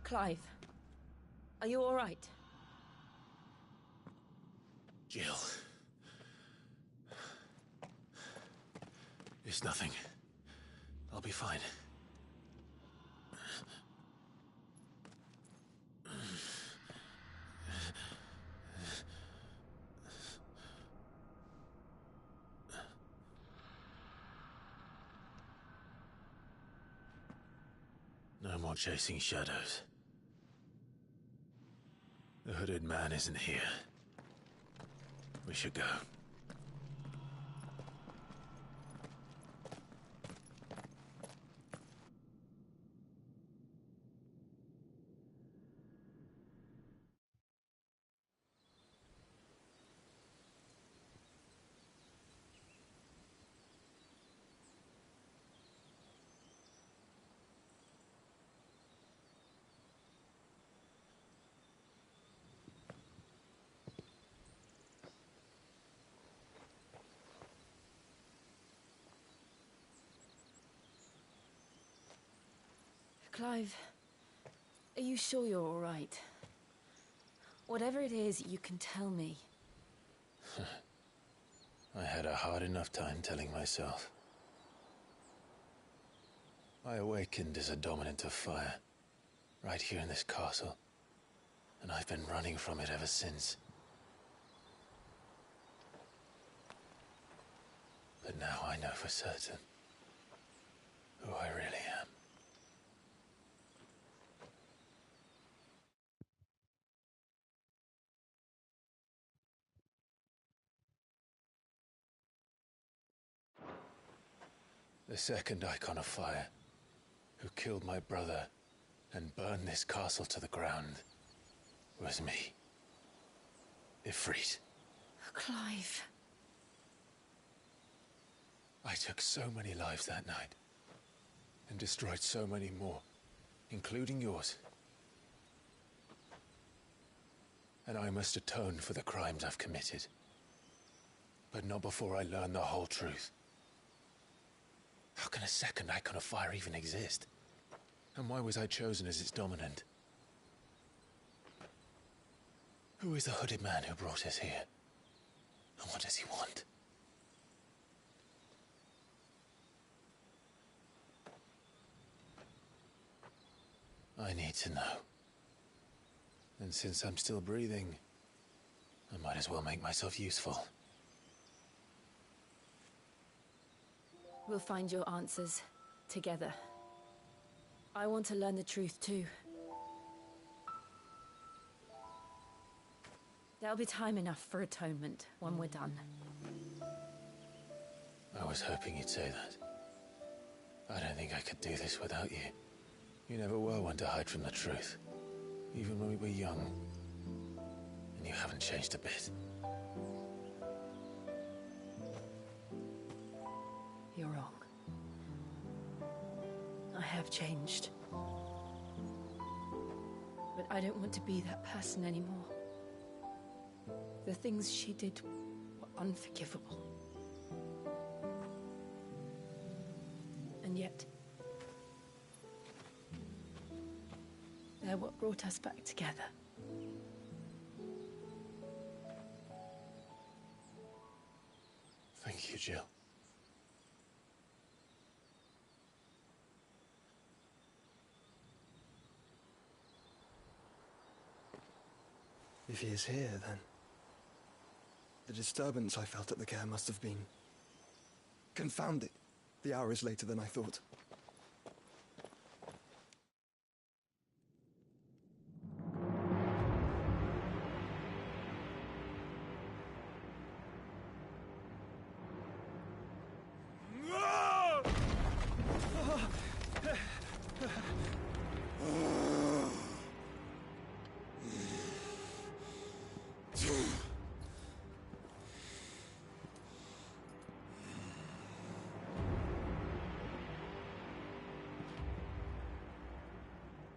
Clive, are you all right? Jill. It's nothing. I'll be fine. No more chasing shadows. The hooded man isn't here. We should go. Clive, are you sure you're all right? Whatever it is, you can tell me. I had a hard enough time telling myself. I awakened as a dominant of fire, right here in this castle, and I've been running from it ever since. But now I know for certain who I really am. The second icon of fire, who killed my brother and burned this castle to the ground, was me. Ifrit. Clive. I took so many lives that night, and destroyed so many more, including yours. And I must atone for the crimes I've committed. But not before I learn the whole truth. How can a second icon of fire even exist? And why was I chosen as its dominant? Who is the hooded man who brought us here? And what does he want? I need to know. And since I'm still breathing, I might as well make myself useful. We'll find your answers together. I want to learn the truth too. There'll be time enough for atonement when we're done. I was hoping you'd say that. I don't think I could do this without you. You never were one to hide from the truth, even when we were young. And you haven't changed a bit. You're wrong. I have changed. But I don't want to be that person anymore. The things she did were unforgivable. And yet, they're what brought us back together. Thank you, Jill. If he is here, then the disturbance I felt at the care must have been confounded. The hour is later than I thought.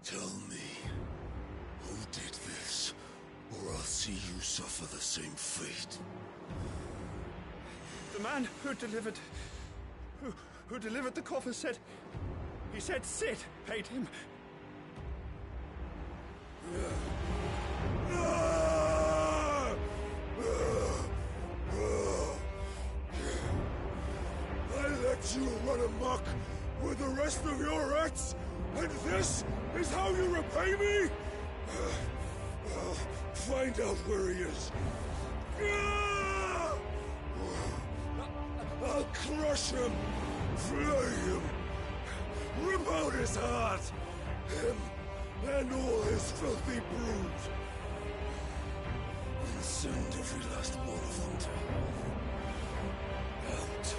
Tell me, who did this, or I'll see you suffer the same fate. The man who delivered... Who delivered the coffer said... He said Sid paid him. I let you run amok with the rest of your rats, and this is how you repay me? I'll find out where he is. I'll crush him, flay him, rip out his heart, him and all his filthy brood, and send every last one of them to out.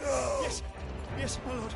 No! Yes, yes, my lord.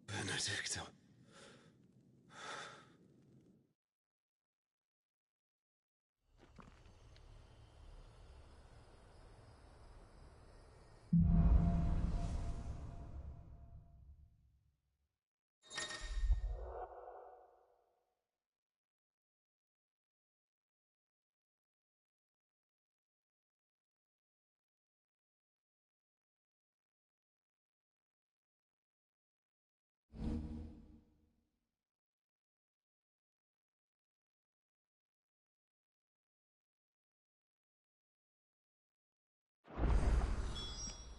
Benedicta.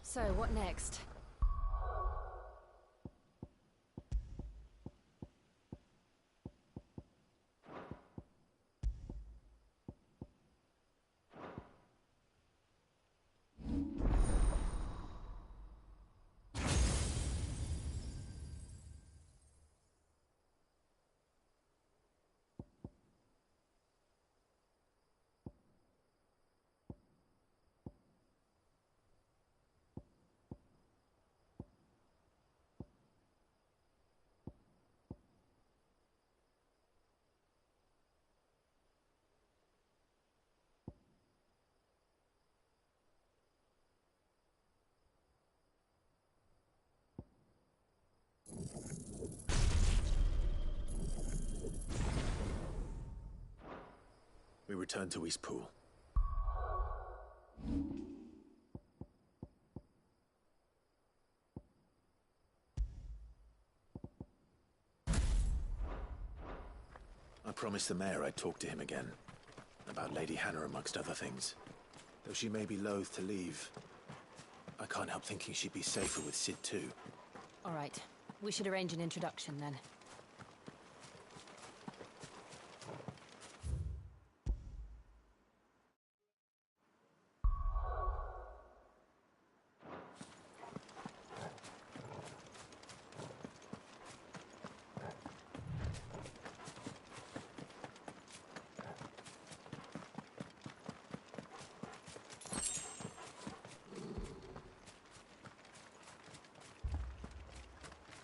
So, what next? We return to Eastpool. I promised the mayor I'd talk to him again. About Lady Hannah amongst other things. Though she may be loath to leave, I can't help thinking she'd be safer with Sid too. All right. We should arrange an introduction then.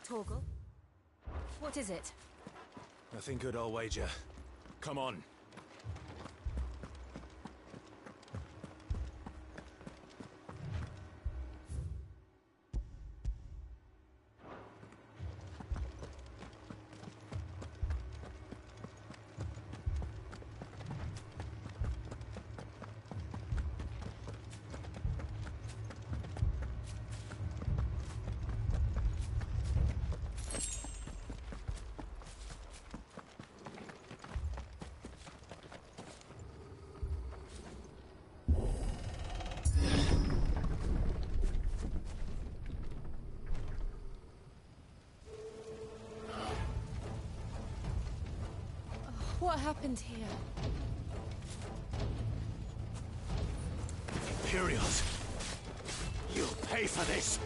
Torgal? What is it? Nothing good, I'll wager. Come on. What happened here? Imperials! You'll pay for this!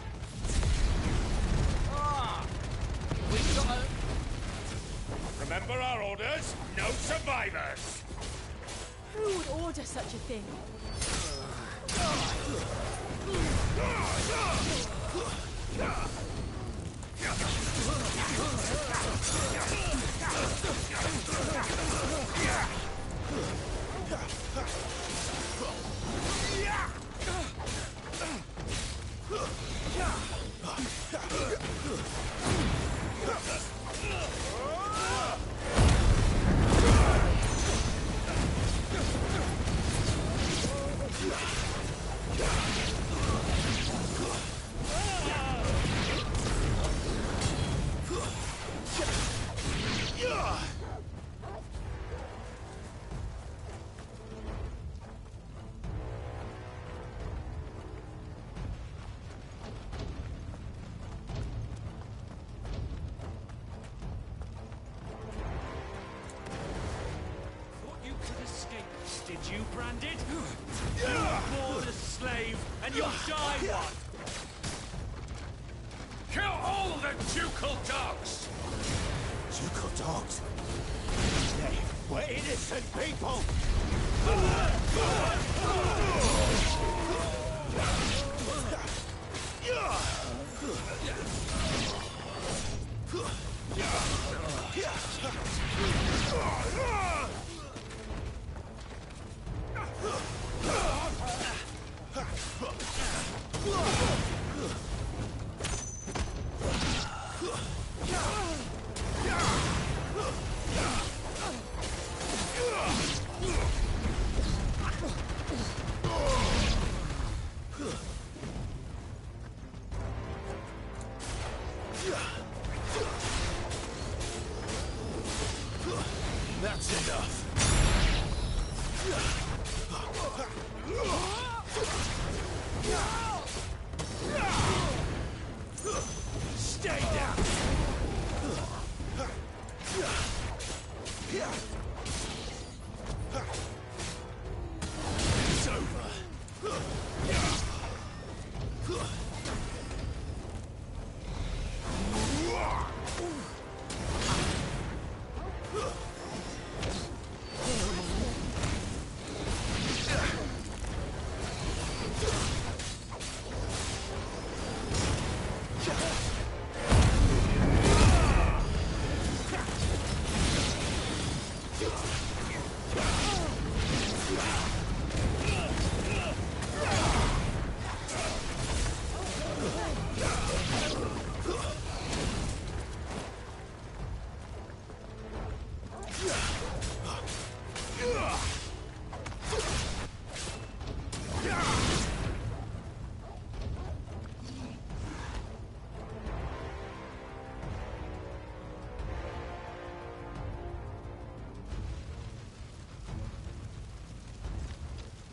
We've got a... Remember our orders? No survivors! Who would order such a thing? Did you, Branded? You were born a slave, and you'll die one! Kill all the ducal dogs! Ducal dogs? They were innocent people! That's enough. Stay down. It's over.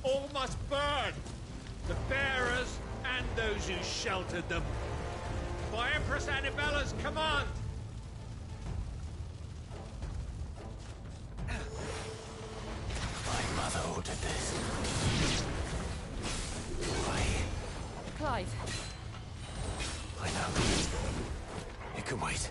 All must burn! The bearers and those who sheltered them. By Empress Annabella's command! My mother ordered this. Why? Clive, I know. It can wait.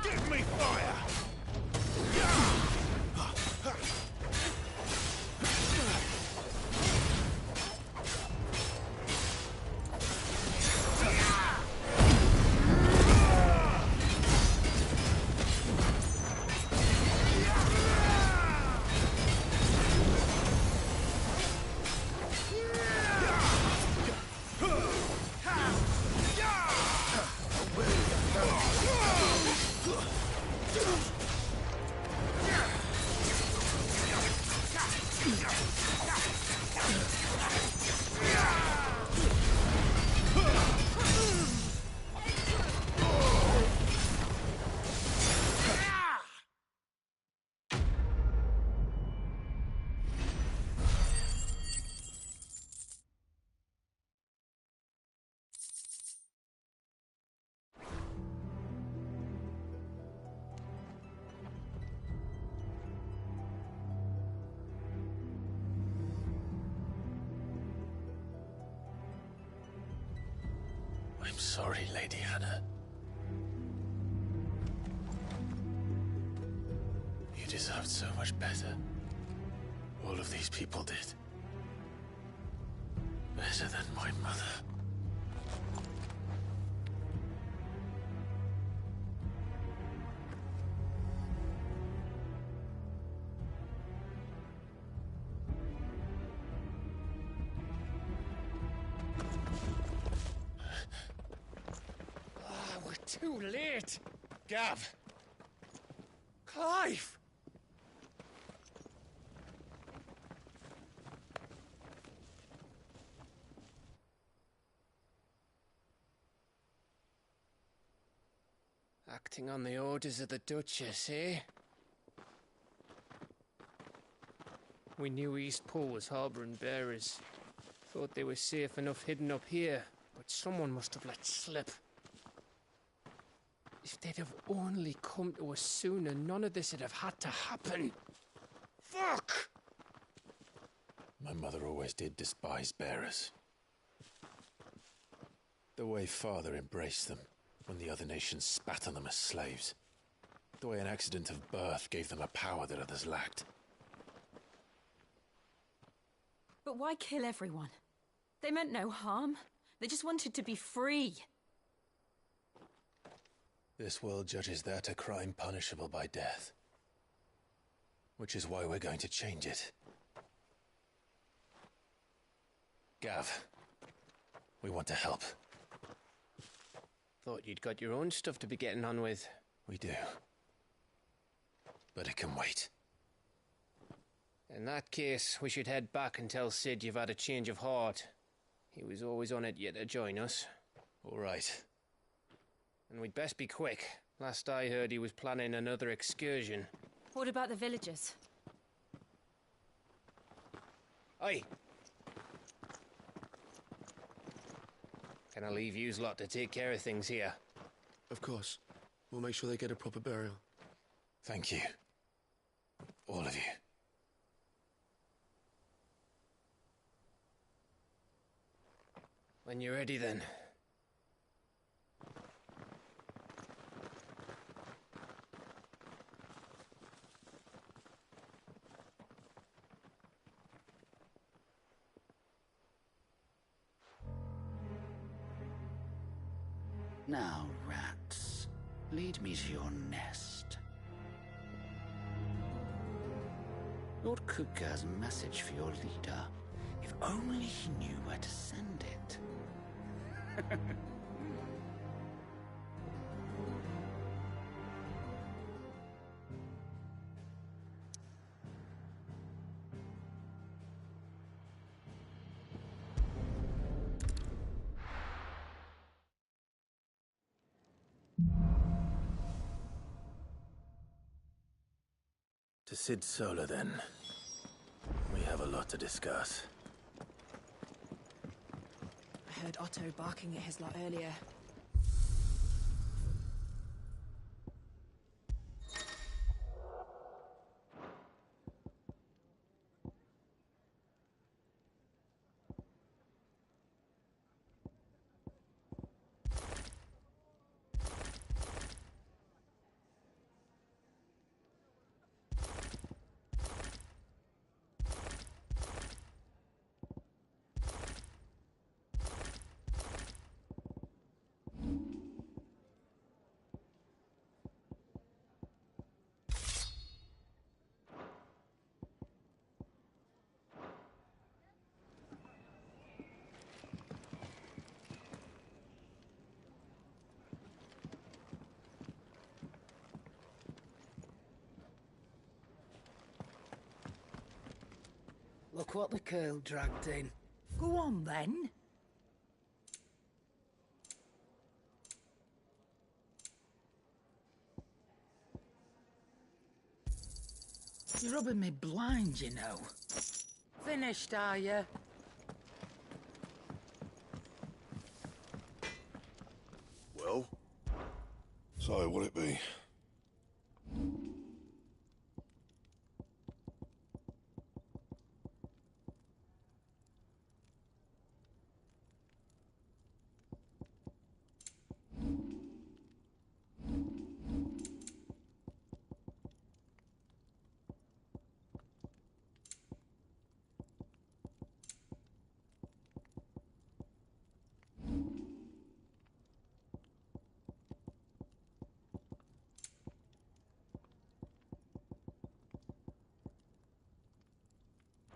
Give me fire! I'm sorry, Lady Hannah. You deserved so much better. All of these people did. Better than my mother. Too late! Gav! Clive! Acting on the orders of the Duchess, eh? We knew Eastpool was harbouring bearers. Thought they were safe enough hidden up here, but someone must have let slip. If they'd have only come to us sooner, none of this would have had to happen. Fuck! My mother always did despise bearers. The way Father embraced them when the other nations spat on them as slaves. The way an accident of birth gave them a power that others lacked. But why kill everyone? They meant no harm. They just wanted to be free. This world judges that a crime punishable by death. Which is why we're going to change it. Gav, we want to help. Thought you'd got your own stuff to be getting on with. We do. But it can wait. In that case, we should head back and tell Sid you've had a change of heart. He was always on it yet to join us. All right. And we'd best be quick. Last I heard, he was planning another excursion. What about the villagers? Aye. Can I leave yous lot to take care of things here? Of course. We'll make sure they get a proper burial. Thank you. All of you. When you're ready, then. Now, rats, lead me to your nest. Lord Kuka has a message for your leader. If only he knew where to send it. To Sid Solar, then. We have a lot to discuss. I heard Otto barking at his lot earlier. Look what the curl dragged in. Go on, then. You're rubbing me blind, you know. Finished, are you? Well? So, what'll it be?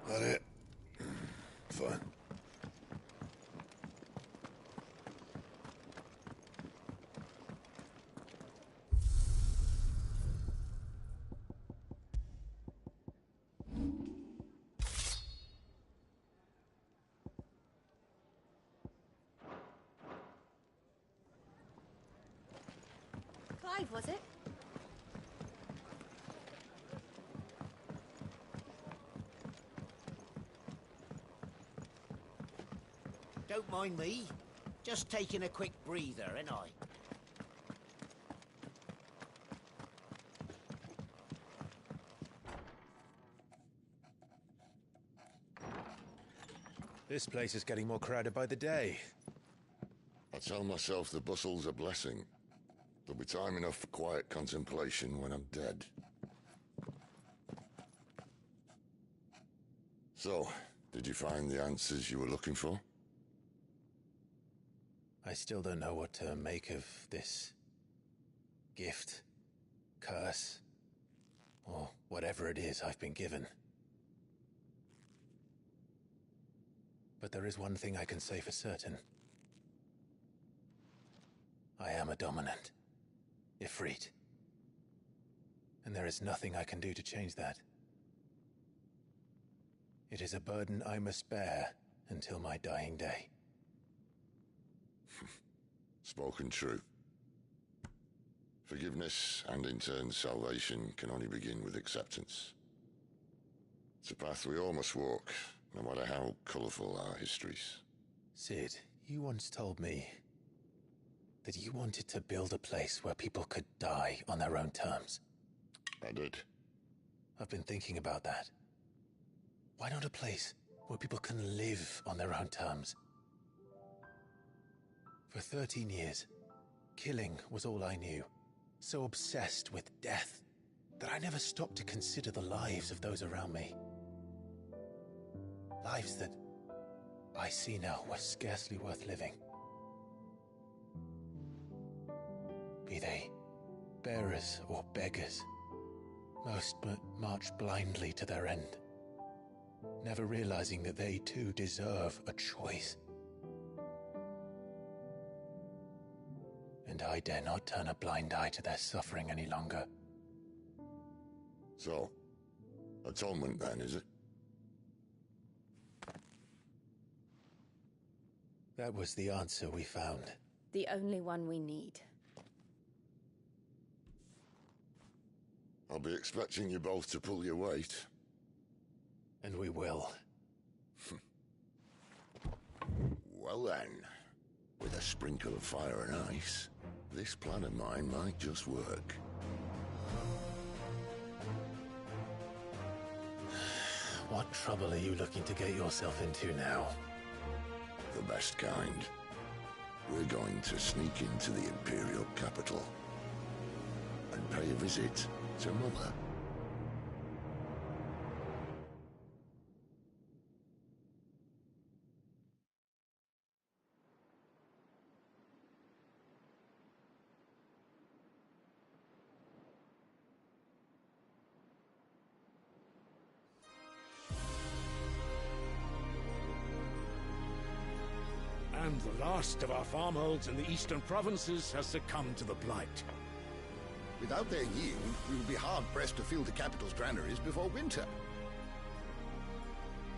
That it? Fine. Clive, was it? Don't mind me. Just taking a quick breather, ain't I? This place is getting more crowded by the day. I tell myself the bustle's a blessing. There'll be time enough for quiet contemplation when I'm dead. So, did you find the answers you were looking for? I still don't know what to make of this gift, curse, or whatever it is I've been given. But there is one thing I can say for certain. I am a dominant, Ifrit. And there is nothing I can do to change that. It is a burden I must bear until my dying day. Spoken true. Forgiveness, and in turn salvation, can only begin with acceptance. It's a path we all must walk, no matter how colourful our histories. Sid, you once told me that you wanted to build a place where people could die on their own terms. I did. I've been thinking about that. Why not a place where people can live on their own terms? For 13 years, killing was all I knew. So obsessed with death that I never stopped to consider the lives of those around me. Lives that I see now were scarcely worth living. Be they bearers or beggars, most march blindly to their end, never realizing that they too deserve a choice. And I dare not turn a blind eye to their suffering any longer. So, atonement then, is it? That was the answer we found. The only one we need. I'll be expecting you both to pull your weight. And we will. Well then, with a sprinkle of fire and ice, this plan of mine might just work. What trouble are you looking to get yourself into now? The best kind. We're going to sneak into the Imperial capital and pay a visit to Mother. And the last of our farmholds in the eastern provinces has succumbed to the blight. Without their yield, we will be hard-pressed to fill the capital's granaries before winter.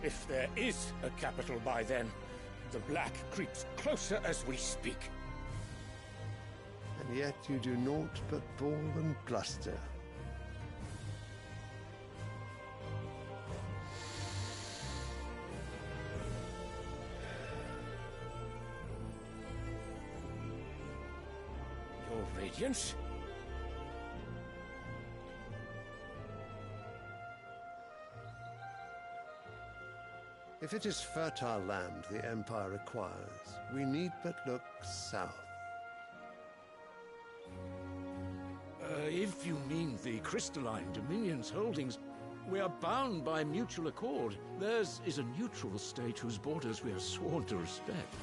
If there is a capital by then, the Black creeps closer as we speak. And yet you do naught but bawl and bluster. Your Radiance? If it is fertile land the Empire requires, we need but look south. If you mean the Crystalline Dominion's holdings, we are bound by mutual accord. Theirs is a neutral state whose borders we are sworn to respect.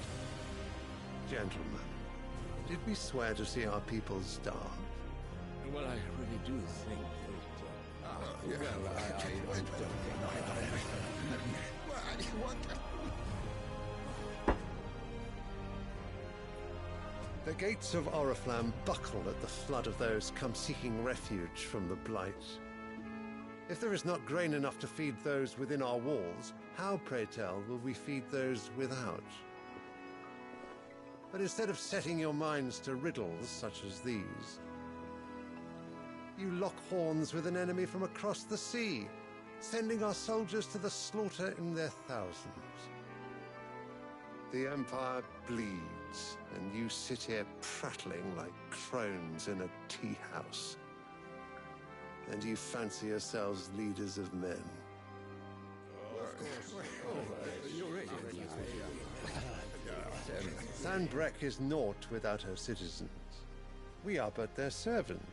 Gentlemen, did we swear to see our people starve? Well, I really do think The gates of Oriflamme buckle at the flood of those come seeking refuge from the Blight. If there is not grain enough to feed those within our walls, how, pray tell, will we feed those without? But instead of setting your minds to riddles such as these, you lock horns with an enemy from across the sea, sending our soldiers to the slaughter in their thousands. The Empire bleeds, and you sit here prattling like crones in a tea house. And you fancy yourselves leaders of men. Sanbreque is naught without her citizens. We are but their servants.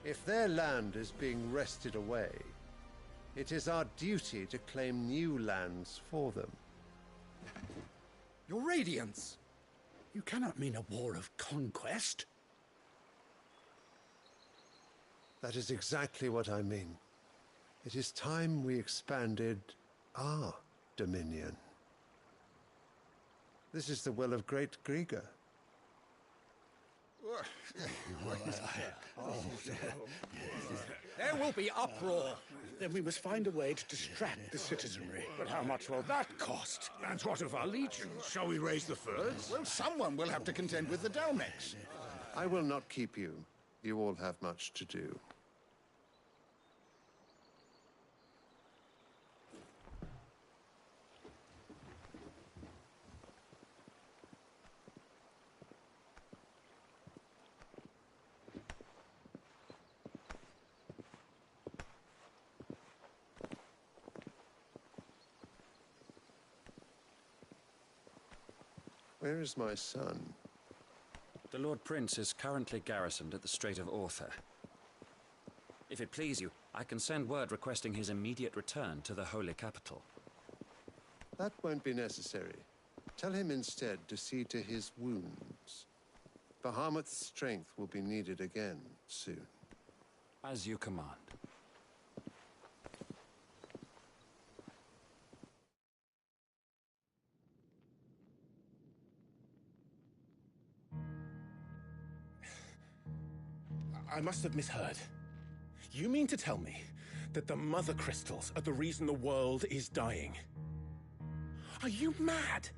If their land is being wrested away, it is our duty to claim new lands for them. Your Radiance! You cannot mean a war of conquest. That is exactly what I mean. It is time we expanded our dominion. This is the will of great Grieger. There will be uproar. Then we must find a way to distract the citizenry. But how much will that cost? And what of our legions? Shall we raise the furs? Well, someone will have to contend with the Dalmex. I will not keep you. You all have much to do. Where is my son? The Lord Prince is currently garrisoned at the Strait of Arthur. If it please you, I can send word requesting his immediate return to the Holy Capital. That won't be necessary. Tell him instead to see to his wounds. Bahamut's strength will be needed again soon. As you command. I must have misheard. You mean to tell me that the Mother Crystals are the reason the world is dying? Are you mad?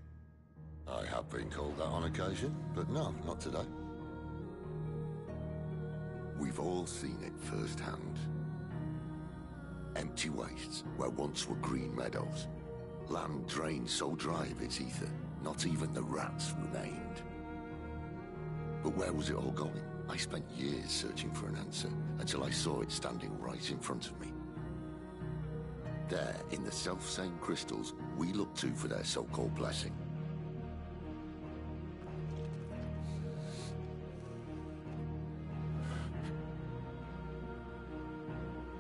I have been called that on occasion, but no, not today. We've all seen it firsthand. Empty wastes where once were green meadows. Land drained so dry of its ether, not even the rats remained. But where was it all going? I spent years searching for an answer, until I saw it standing right in front of me. There, in the self-same crystals we look to for their so-called blessing.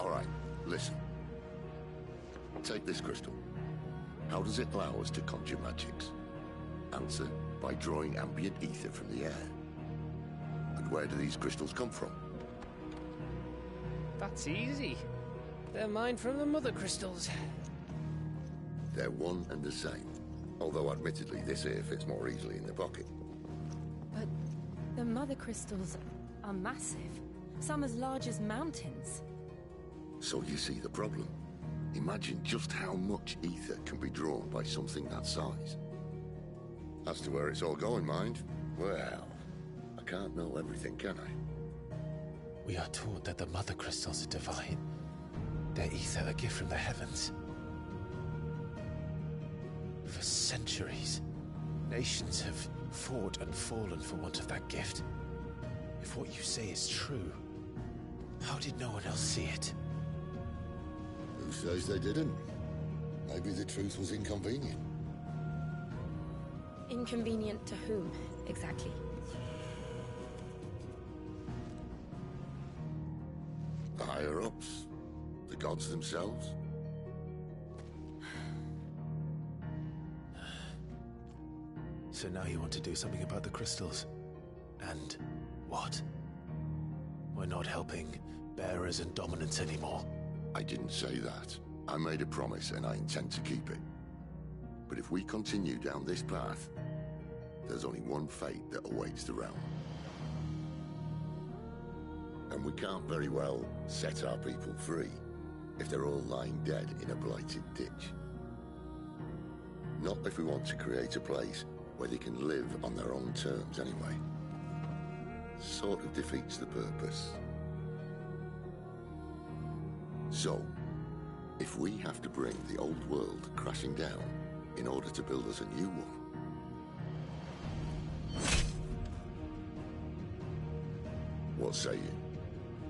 All right, listen. Take this crystal. How does it allow us to conjure magics? Answer, by drawing ambient ether from the air. And where do these crystals come from? That's easy. They're mined from the Mother Crystals. They're one and the same. Although admittedly this here fits more easily in the pocket. But the Mother Crystals are massive. Some as large as mountains. So you see the problem. Imagine just how much ether can be drawn by something that size. As to where it's all going, mind, well, I can't know everything, can I? We are taught that the mother crystals are divine. Their ether a gift from the heavens. For centuries, nations have fought and fallen for want of that gift. If what you say is true, how did no one else see it? Who says they didn't? Maybe the truth was inconvenient. Inconvenient to whom, exactly? The higher-ups? The gods themselves? So now you want to do something about the crystals? And what? We're not helping bearers and dominants anymore. I didn't say that. I made a promise and I intend to keep it. But if we continue down this path, there's only one fate that awaits the realm. And we can't very well set our people free if they're all lying dead in a blighted ditch. Not if we want to create a place where they can live on their own terms anyway. Sort of defeats the purpose. So, if we have to bring the old world crashing down in order to build us a new one, what say you?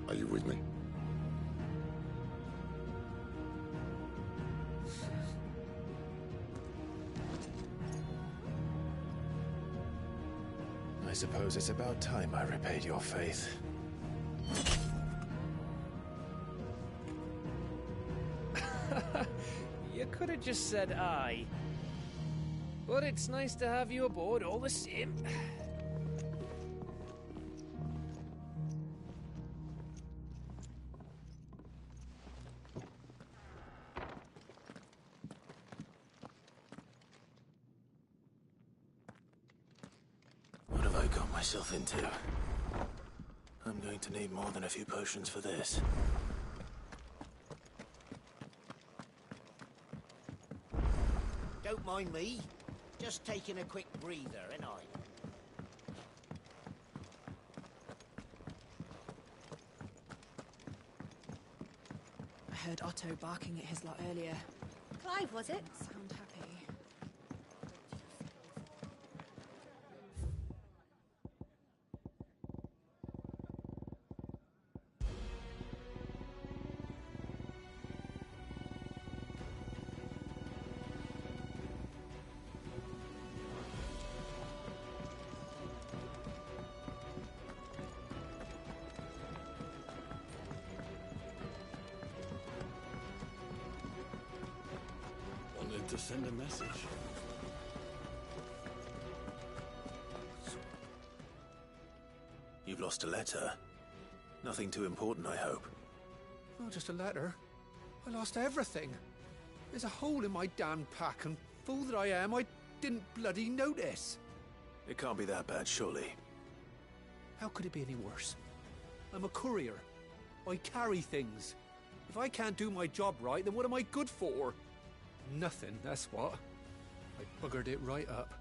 Are you with me? I suppose it's about time I repaid your faith. You could have just said aye. But it's nice to have you aboard all the same. What have I got myself into? I'm going to need more than a few potions for this. Don't mind me. Just taking a quick breather, ain't I? I heard Otto barking at his lot earlier. Clive, was it? Sound happy. To send a message. You've lost a letter. Nothing too important, I hope. Not just a letter. I lost everything. There's a hole in my damn pack, and fool that I am, I didn't bloody notice. It can't be that bad, surely. How could it be any worse? I'm a courier. I carry things. If I can't do my job right, then what am I good for? Nothing, that's what. I buggered it right up.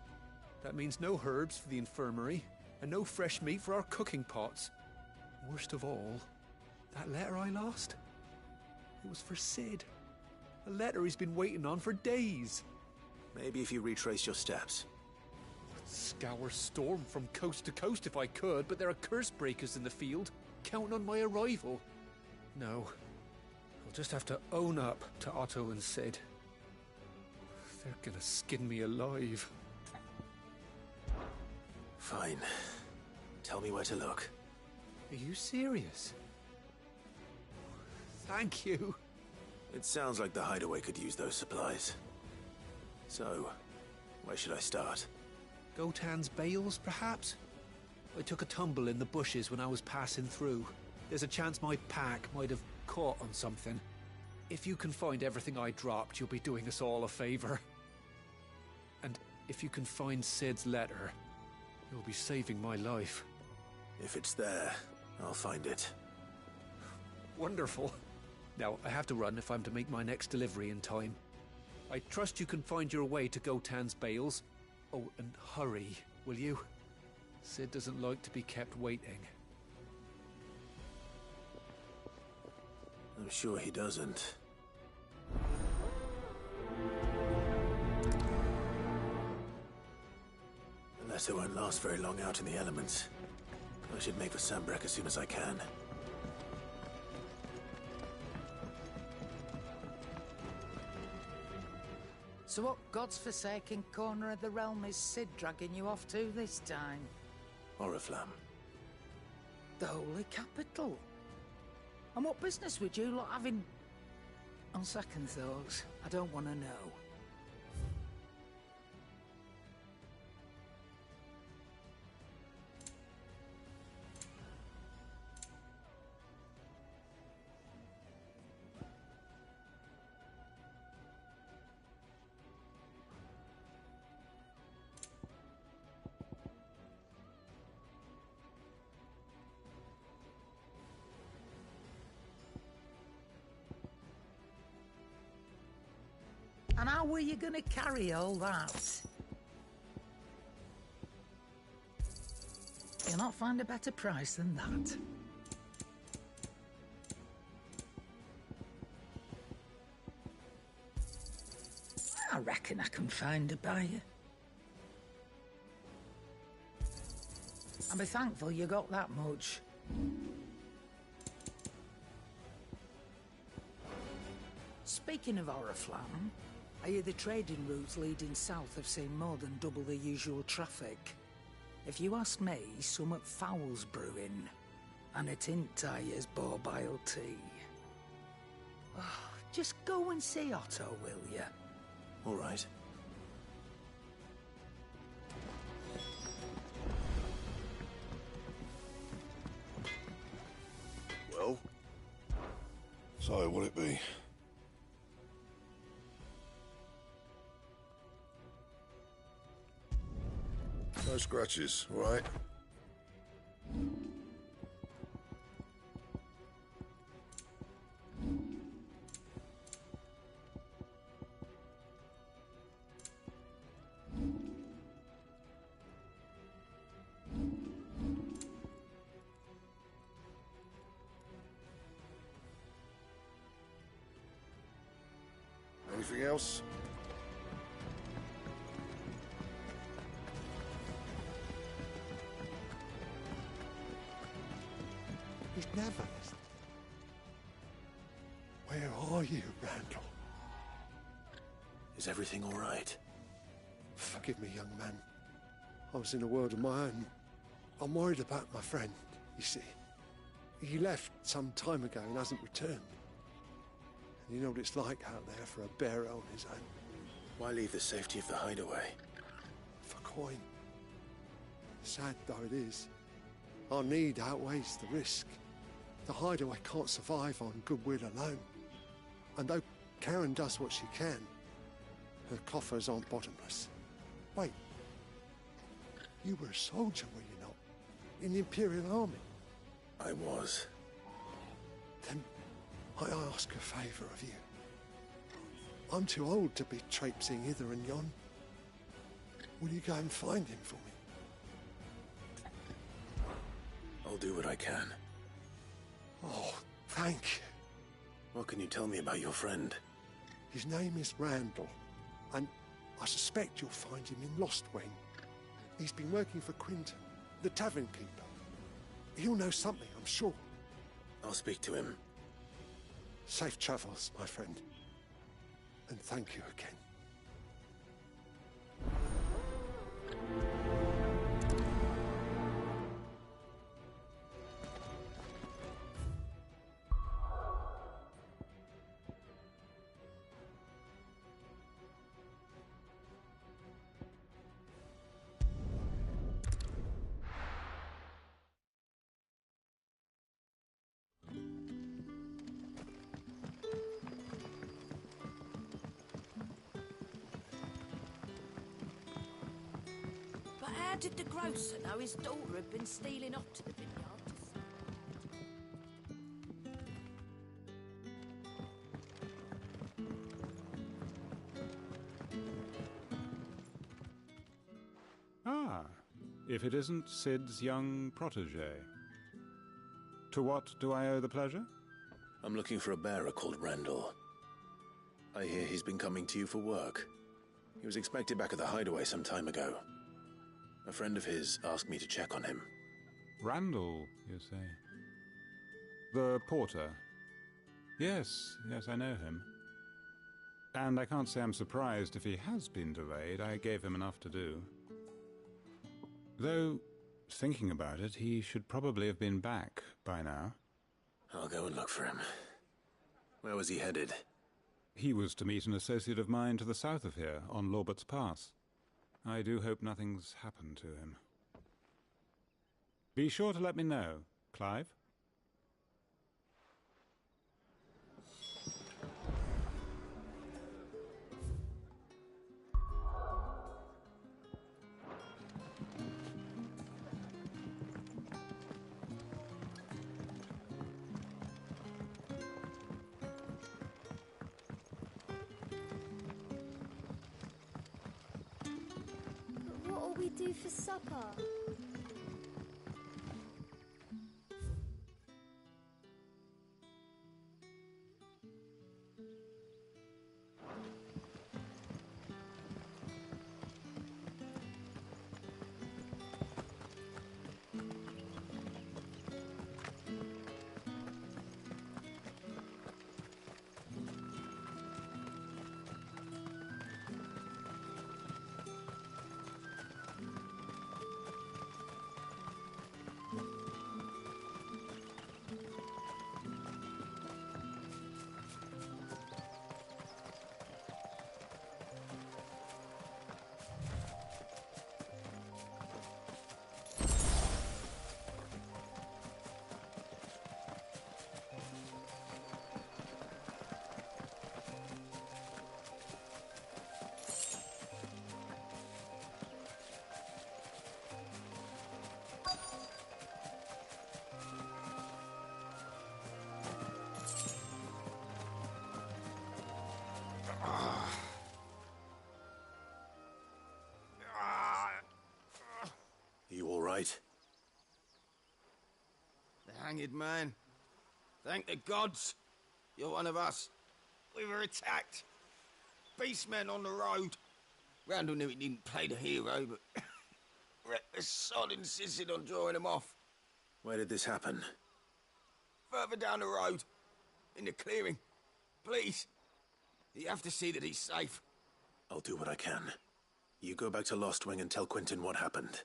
That means no herbs for the infirmary, and no fresh meat for our cooking pots. Worst of all, that letter I lost, it was for Sid. A letter he's been waiting on for days. Maybe if you retrace your steps. I'd scour Storm from coast to coast if I could, but there are curse breakers in the field, counting on my arrival. No, I'll just have to own up to Otto and Sid. They're gonna skin me alive. Fine. Tell me where to look. Are you serious? Thank you. It sounds like the hideaway could use those supplies. So, where should I start? Gotan's bales, perhaps? I took a tumble in the bushes when I was passing through. There's a chance my pack might have caught on something. If you can find everything I dropped, you'll be doing us all a favor. And if you can find Sid's letter, you'll be saving my life. If it's there, I'll find it. Wonderful. Now, I have to run if I'm to make my next delivery in time. I trust you can find your way to Gotan's bales. Oh, and hurry, will you? Sid doesn't like to be kept waiting. I'm sure he doesn't. Unless it won't last very long out in the elements. I should make for Sambrek as soon as I can. So what God's forsaken corner of the realm is Sid dragging you off to this time? Oriflamme. The Holy Capital. And what business would you lot having? On second thoughts, I don't want to know. And how were you going to carry all that? You'll not find a better price than that. I reckon I can find a buyer. I'll be thankful you got that much. Speaking of Oriflamme, I hear the trading routes leading south have seen more than double the usual traffic. If you ask me, somewhat foul's brewing. And it ain't Tyre's borbile tea. Oh, just go and see Otto, will you? All right. Well? So, what'll it be? No scratches, all right? Anything else? He's never listened. Where are you, Randall? Is everything all right? Forgive me, young man. I was in a world of my own. I'm worried about my friend, you see. He left some time ago and hasn't returned. And you know what it's like out there for a bearer on his own. Why leave the safety of the hideaway? For coin. Sad though it is, our need outweighs the risk. The hideaway can't survive on goodwill alone. And though Karen does what she can, her coffers aren't bottomless. Wait. You were a soldier, were you not? In the Imperial Army? I was. Then I ask a favour of you. I'm too old to be traipsing hither and yon. Will you go and find him for me? I'll do what I can. Oh, thank you. What can you tell me about your friend? His name is Randall, and I suspect you'll find him in Lostwing. He's been working for Quinton, the tavern keeper. He'll know something, I'm sure. I'll speak to him. Safe travels, my friend. And thank you again. How did the grocer know his daughter had been stealing off to the vineyard? if it isn't Sid's young protege. To what do I owe the pleasure? I'm looking for a bearer called Randall. I hear he's been coming to you for work. He was expected back at the hideaway some time ago. A friend of his asked me to check on him. Randall, you say? The porter? Yes, I know him. And I can't say I'm surprised if he has been delayed. I gave him enough to do. Though, thinking about it, he should probably have been back by now. I'll go and look for him. Where was he headed? He was to meet an associate of mine to the south of here, on Lorbert's Pass. I do hope nothing's happened to him. Be sure to let me know, Clive. What'll we do for supper? You all right? The hanged man. Thank the gods. You're one of us. We were attacked. Beastmen on the road. Randall knew he didn't play the hero, but reckless sod insisted on drawing him off. Where did this happen? Further down the road. In the clearing. Please. You have to see that he's safe. I'll do what I can. You go back to Lost Wing and tell Quentin what happened.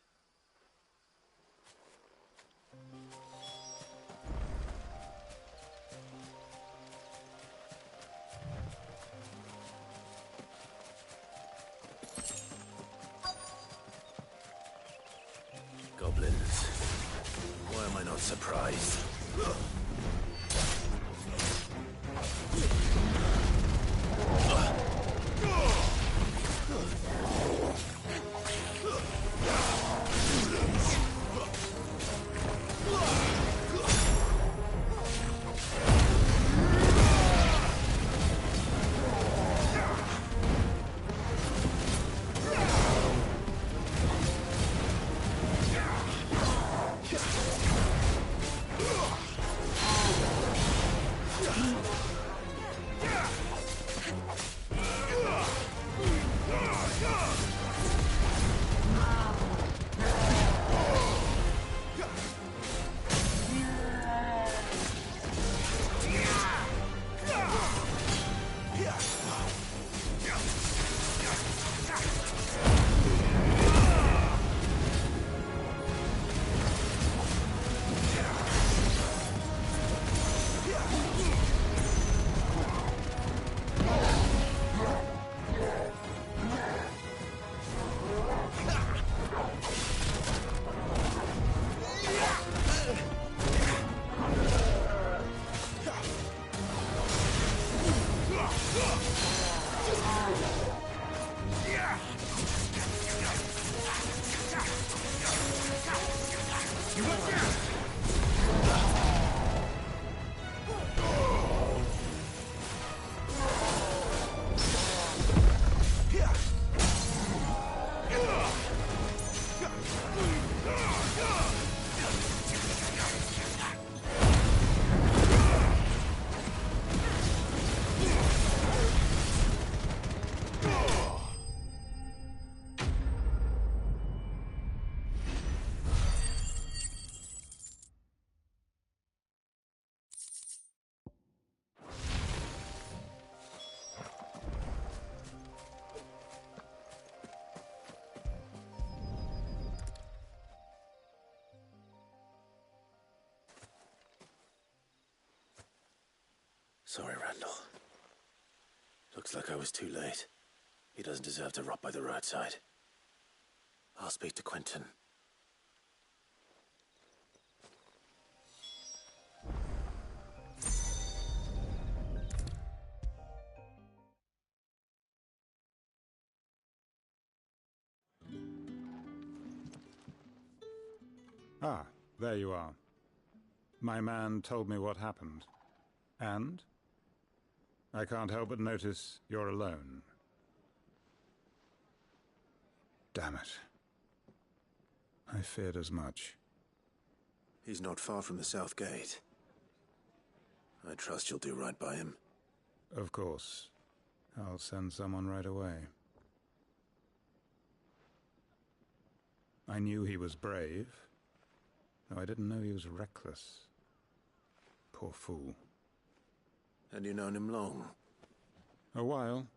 Goblins. Why am I not surprised? Sorry, Randall. Looks like I was too late. He doesn't deserve to rot by the roadside. I'll speak to Quentin. Ah, there you are. My man told me what happened. And? I can't help but notice you're alone. Damn it. I feared as much. He's not far from the South Gate. I trust you'll do right by him. Of course. I'll send someone right away. I knew he was brave, though I didn't know he was reckless. Poor fool. And you known him long? A while.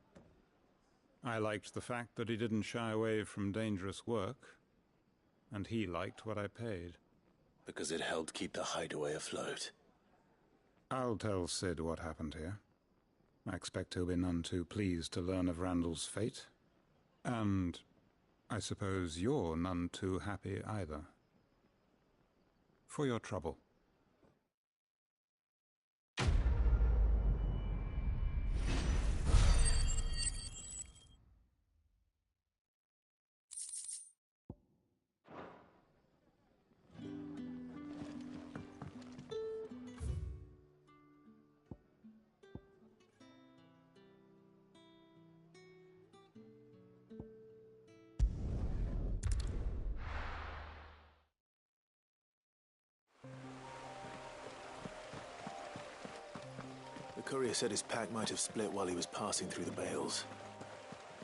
I liked the fact that he didn't shy away from dangerous work, and he liked what I paid. Because it helped keep the hideaway afloat. I'll tell Sid what happened here. I expect he'll be none too pleased to learn of Randall's fate. And I suppose you're none too happy either. For your trouble. The courier said his pack might have split while he was passing through the bales.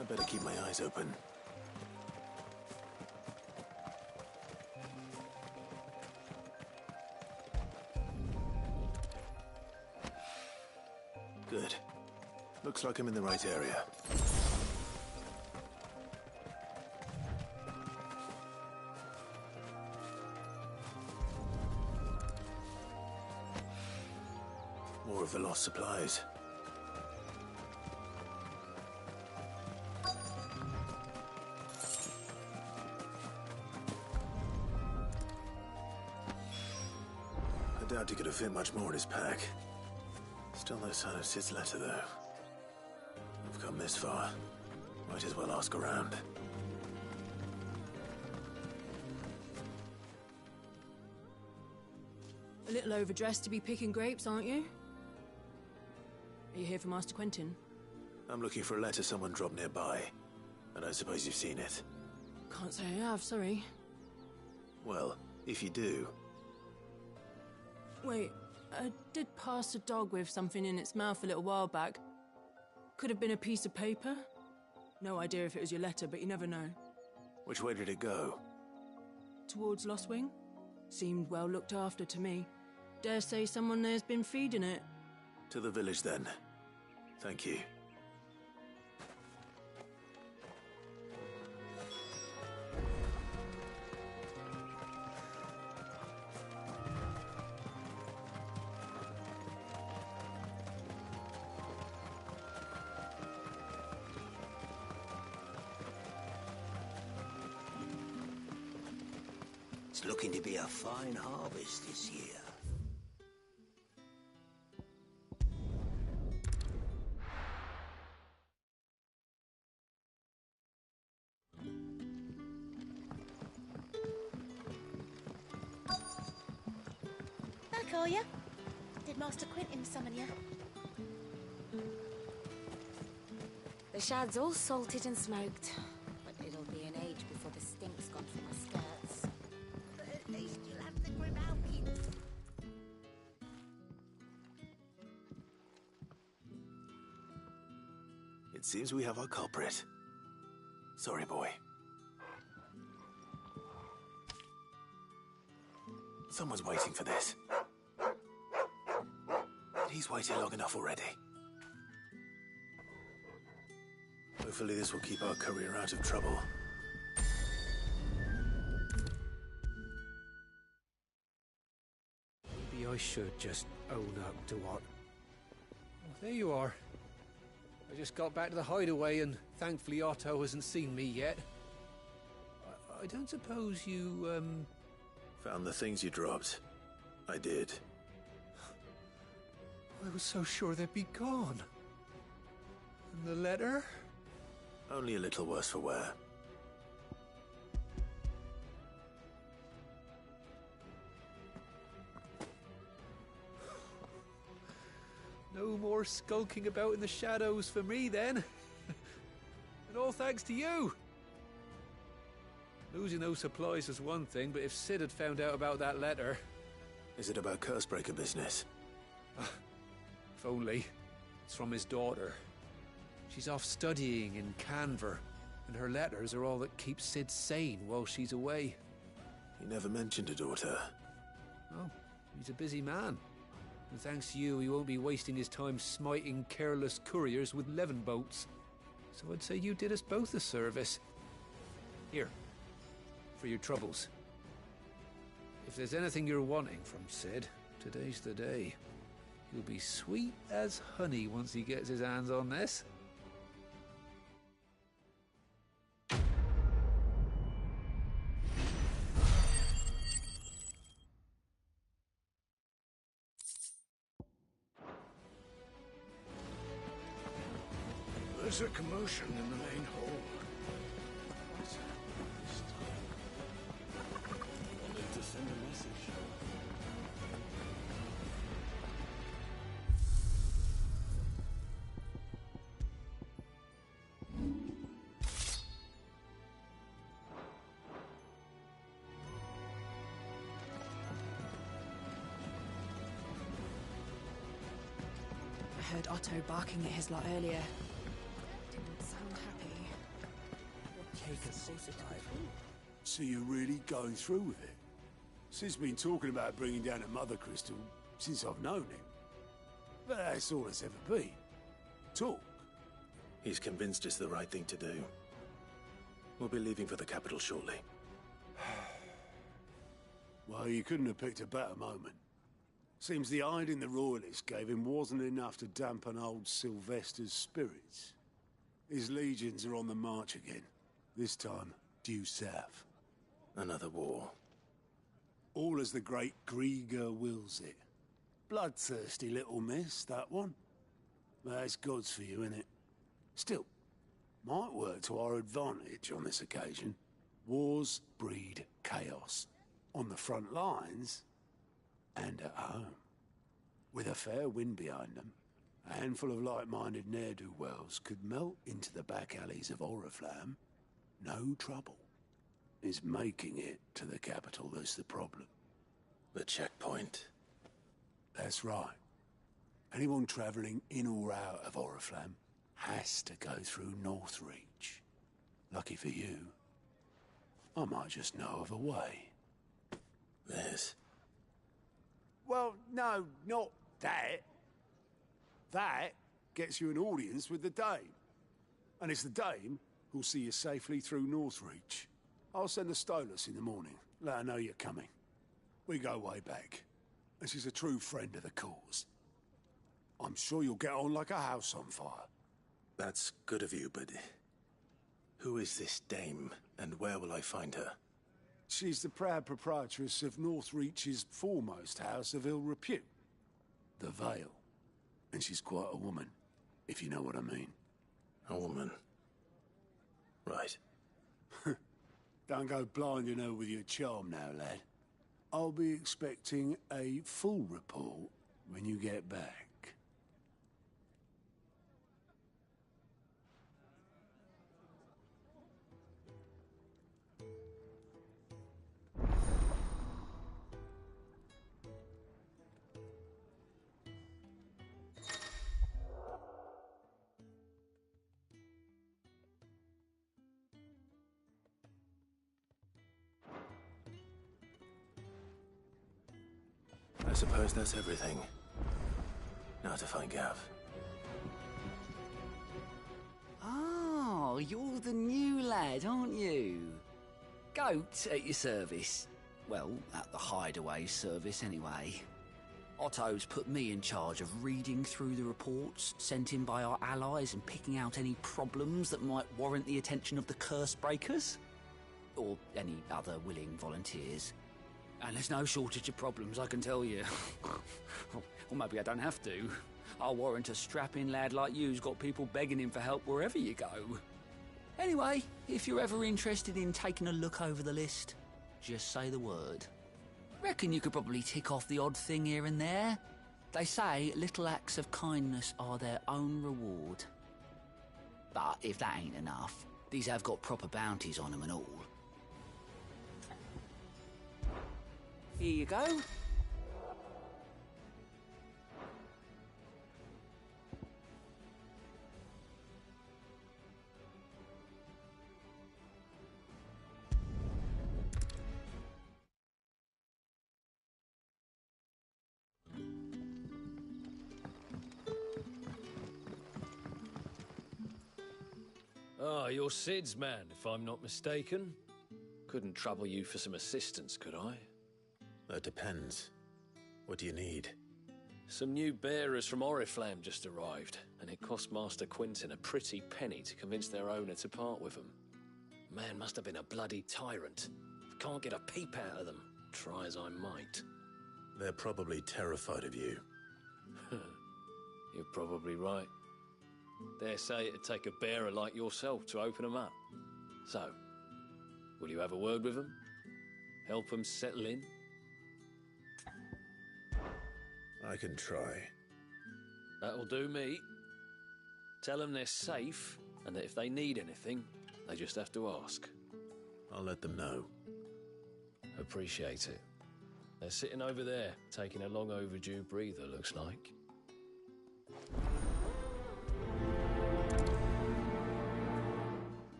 I better keep my eyes open. Good. Looks like I'm in the right area. More of the lost supplies. I doubt he could have fit much more in his pack. Still no sign of Sid's letter, though. We've come this far. Might as well ask around. A little overdressed to be picking grapes, aren't you? Are you here for Master Quentin? I'm looking for a letter someone dropped nearby. And I suppose you've seen it. Can't say I have, sorry. Well, if you do... Wait, I did pass a dog with something in its mouth a little while back. Could have been a piece of paper. No idea if it was your letter, but you never know. Which way did it go? Towards Lostwing? Seemed well looked after to me. Dare say someone there's been feeding it. To the village, then. Thank you. It's looking to be a fine harvest this year. Back, are you? Did Master Quentin summon you? The shad's all salted and smoked, but it'll be an age before the stink's gone from my skirts. But at least you'll have the Grimalkin. It seems we have our culprit. Sorry, boy. Someone's waiting for this. He's waited long enough already. Hopefully this will keep our courier out of trouble. Maybe I should just own up to what There you are. I just got back to the hideaway and thankfully Otto hasn't seen me yet. I don't suppose you, Found the things you dropped. I did. I was so sure they'd be gone. And the letter? Only a little worse for wear. No more skulking about in the shadows for me, then. And all thanks to you. Losing those supplies is one thing, but if Sid had found out about that letter... Is it about Cursebreaker business? If only. It's from his daughter. She's off studying in Canver, and her letters are all that keeps Sid sane while she's away. He never mentioned a daughter. Oh, he's a busy man. And thanks to you, he won't be wasting his time smiting careless couriers with levin boats. So I'd say you did us both a service. Here, for your troubles. If there's anything you're wanting from Sid, today's the day. He'll be sweet as honey once he gets his hands on this. There's a commotion in the main hall. Wanted to send a message. I heard Otto barking at his lot earlier. Didn't sound happy. So you're really going through with it? Sid's been talking about bringing down a Mother Crystal since I've known him. But that's all it's ever been. Talk. He's convinced it's the right thing to do. We'll be leaving for the capital shortly. Well, you couldn't have picked a better moment. Seems the hiding the Royalists gave him wasn't enough to dampen old Sylvester's spirits. His legions are on the march again, this time due south. Another war. All as the great Grieger wills it. Bloodthirsty little miss, that one. That's God's for you, innit? Still, might work to our advantage on this occasion. Wars breed chaos. On the front lines, and at home. With a fair wind behind them, a handful of like-minded ne'er-do-wells could melt into the back alleys of Oriflamme. No trouble. It's making it to the capital that's the problem. The checkpoint. That's right. Anyone travelling in or out of Oriflamme has to go through Northreach. Lucky for you, I might just know of a way. This? Well, no, not that. That gets you an audience with the Dame. And it's the Dame who'll see you safely through Northreach. I'll send the Stolas in the morning. Let her know you're coming. We go way back. And she's a true friend of the cause. I'm sure you'll get on like a house on fire. That's good of you, but... who is this Dame, and where will I find her? She's the proud proprietress of Northreach's foremost house of ill repute, the Vale. And she's quite a woman, if you know what I mean. A woman? Right. Don't go blinding her with your charm now, lad. I'll be expecting a full report when you get back. I suppose that's everything. Now to find Gav. Oh, you're the new lad, aren't you? Goat at your service. Well, at the hideaway service, anyway. Otto's put me in charge of reading through the reports sent in by our allies and picking out any problems that might warrant the attention of the curse breakers. Or any other willing volunteers. And there's no shortage of problems, I can tell you. Or maybe I don't have to. I'll warrant a strapping lad like you's got people begging him for help wherever you go. Anyway, if you're ever interested in taking a look over the list, just say the word. Reckon you could probably tick off the odd thing here and there. They say little acts of kindness are their own reward. But if that ain't enough, these have got proper bounties on them and all. Here you go. Ah, you're Sid's man, if I'm not mistaken. Couldn't trouble you for some assistance, could I? That depends. What do you need? Some new bearers from Oriflamme just arrived, and it cost Master Quinton a pretty penny to convince their owner to part with them. Man must have been a bloody tyrant. Can't get a peep out of them, try as I might. They're probably terrified of you. You're probably right. Dare say it'd take a bearer like yourself to open them up. So, will you have a word with them? Help them settle in? I can try. That'll do me. Tell them they're safe, and that if they need anything, they just have to ask. I'll let them know. Appreciate it. They're sitting over there, taking a long overdue breather, looks like.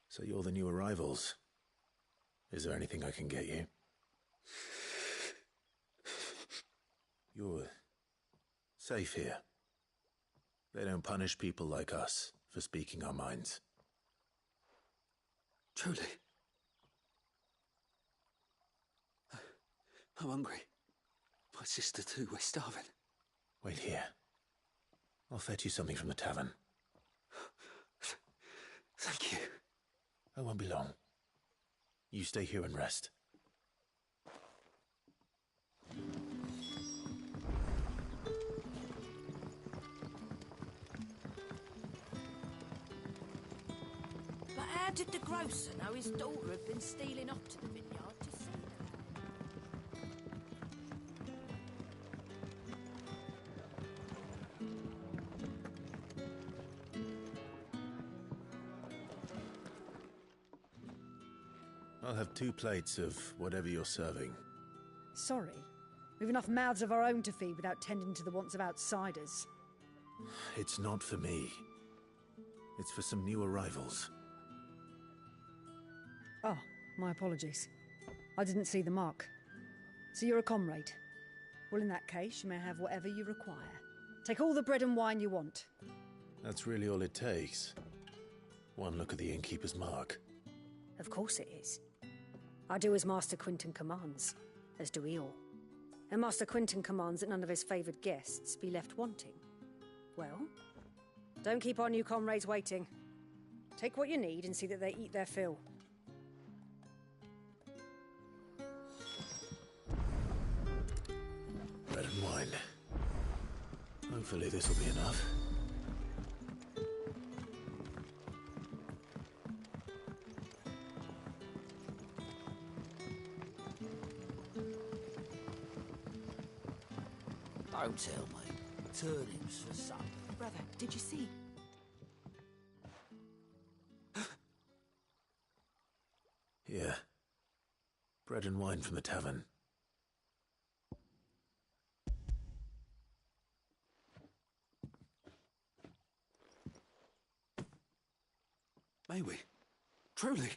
So you're the new arrivals. Is there anything I can get you? You're safe here. They don't punish people like us for speaking our minds. Truly. I'm hungry. My sister too, we're starving. Wait here. I'll fetch you something from the tavern. Thank you. I won't be long. You stay here and rest. But how did the grocer know his daughter had been stealing off to the vineyard to see I'll have 2 plates of whatever you're serving. Sorry. We've enough mouths of our own to feed without tending to the wants of outsiders. It's not for me. It's for some new arrivals. Oh, my apologies. I didn't see the mark. So you're a comrade. Well, in that case, you may have whatever you require. Take all the bread and wine you want. That's really all it takes. One look at the innkeeper's mark. Of course it is. I do as Master Quinton commands, as do we all. And Master Quinton commands that none of his favoured guests be left wanting. Well, don't keep our new comrades waiting. Take what you need and see that they eat their fill. Bread and wine. Hopefully this will be enough. Don't tell me. Turnips for supper. Brother, did you see? Here. Bread and wine from the tavern. May we? Truly?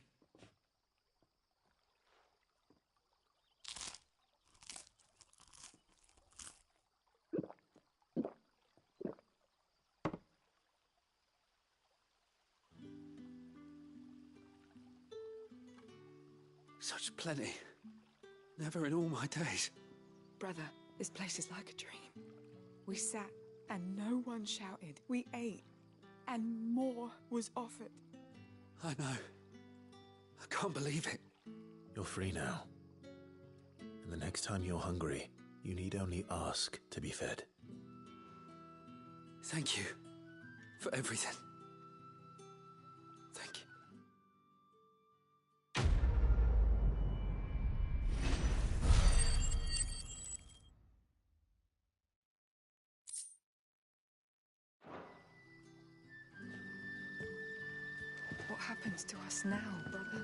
Such plenty. Never in all my days. Brother, this place is like a dream. We sat and no one shouted. We ate and more was offered. I know. I can't believe it. You're free now. And the next time you're hungry, you need only ask to be fed. Thank you for everything. Thank you. What happens to us now, brother?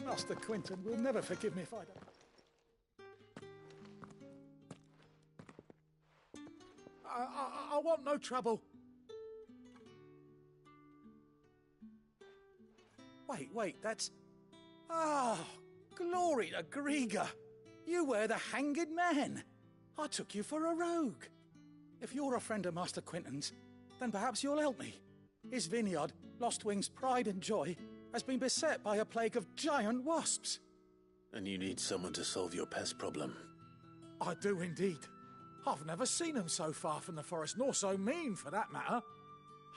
Master Quinton will never forgive me if I don't. I want no trouble. Wait, that's... Ah, glory to Griga. You were the hanged man. I took you for a rogue. If you're a friend of Master Quinton's, then perhaps you'll help me. His vineyard, Lostwing's pride and joy, has been beset by a plague of giant wasps. And you need someone to solve your pest problem. I do indeed. I've never seen them so far from the forest, nor so mean, for that matter.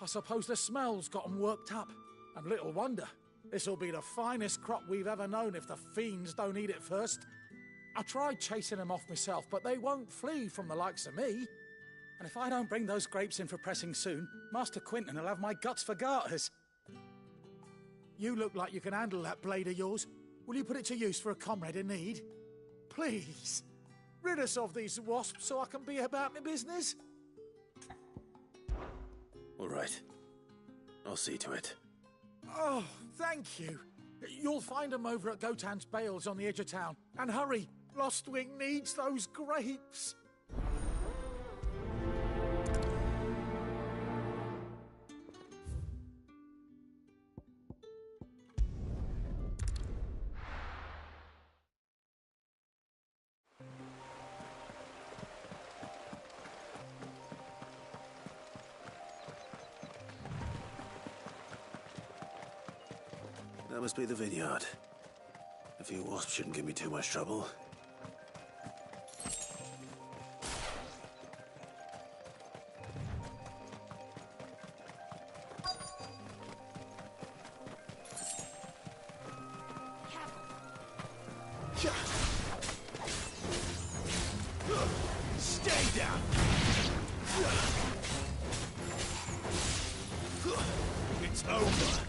I suppose the smell's got them worked up, and little wonder. This'll be the finest crop we've ever known if the fiends don't eat it first. I tried chasing them off myself, but they won't flee from the likes of me. And if I don't bring those grapes in for pressing soon, Master Quinton will have my guts for garters. You look like you can handle that blade of yours. Will you put it to use for a comrade in need? Please, rid us of these wasps so I can be about my business. All right. I'll see to it. Oh, thank you. You'll find them over at Gotan's Bales on the edge of town. And hurry, Lostwing needs those grapes. That must be the vineyard. A few wasps shouldn't give me too much trouble. Stay down! It's over!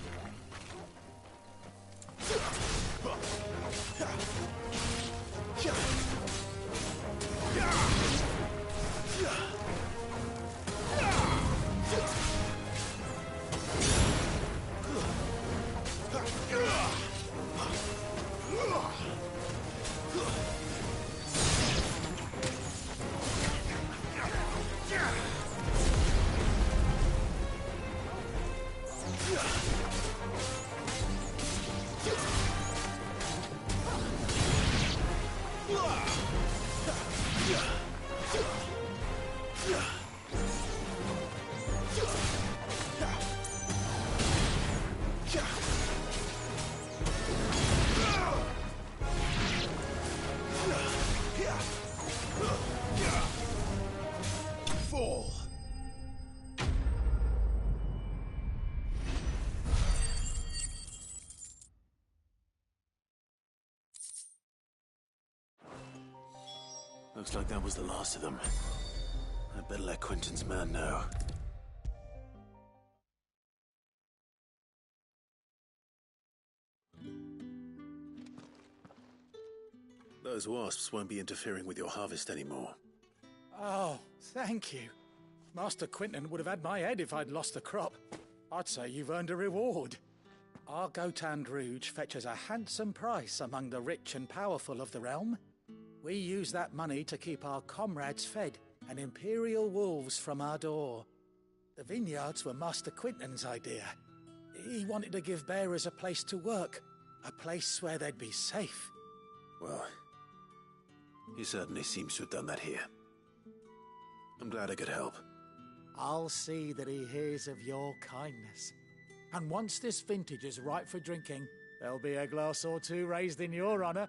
Fall! Looks like that was the last of them. I'd better let Quinton's man know. Those wasps won't be interfering with your harvest anymore. Oh, thank you. Master Quinton would have had my head if I'd lost the crop. I'd say you've earned a reward. Our Gotand Rouge fetches a handsome price among the rich and powerful of the realm. We use that money to keep our comrades fed and imperial wolves from our door. The vineyards were Master Quinton's idea. He wanted to give bearers a place to work, a place where they'd be safe. Well, he certainly seems to have done that here. I'm glad I could help. I'll see that he hears of your kindness. And once this vintage is ripe for drinking, there'll be a glass or two raised in your honour.